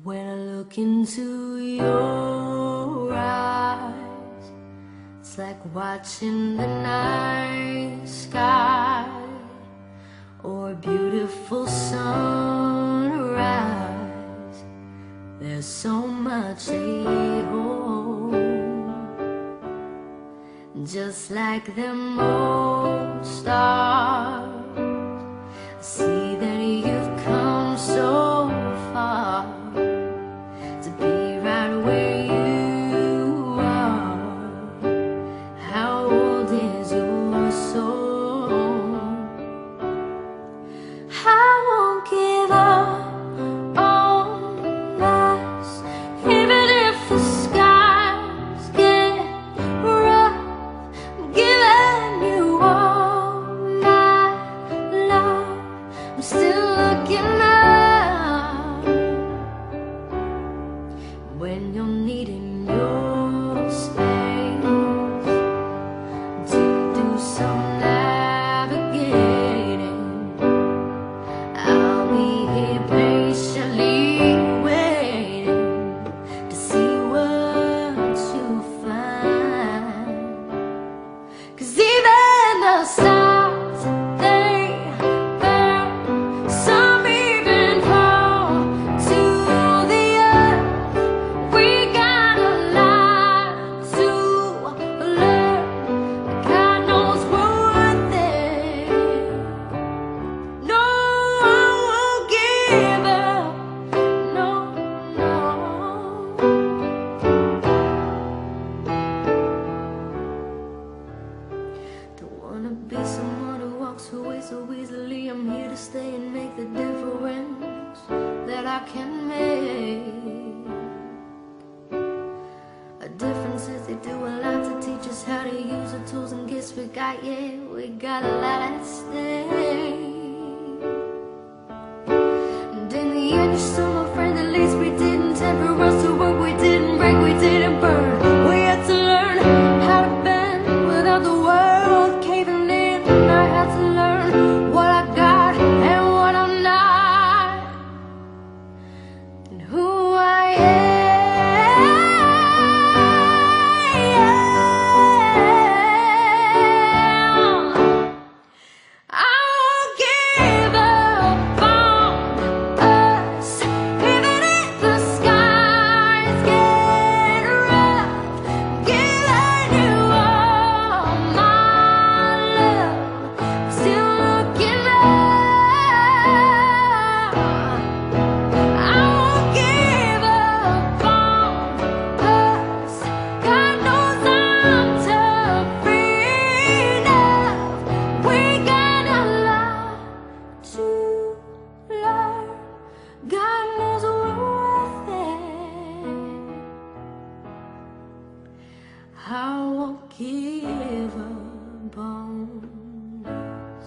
When I look into your eyes, it's like watching the night sky or a beautiful sunrise. There's so much they hold, just like them old stars. I see that you've come so far to be right where you are. How old is your soul? I won't give up on us, even if the skies get rough. I'm giving you all my love. I'm still looking up when you're needing your space to do some navigating. I'll be here patiently waiting to see what you find. 'Cause even the stars, they burn. Some even fall to the earth. We got a lot to learn. God knows we're worth it. No, I won't give up. No, no. Don't wanna be someone who walks away so easily. I'm here to stay and make the difference that I can make. A difference is they do a lot to teach us how to use the tools and gifts we got. Yeah, we got a lot at stake. And in the end, you're still my friend. At least we didn't temper us to work. We didn't break, we didn't burn. We had to learn how to bend without the world caving in. I had to learn what I got and what I'm not, and who I am. I won't give up on us, even if the skies get rough. Giving you all my love. I'm still looking up. I won't give up on us. God knows I'm tough enough. We got a lot to learn. God knows we're worth it. I won't give up on us,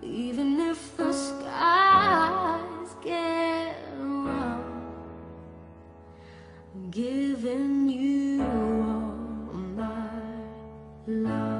even if the skies get rough. I'm giving you all my love.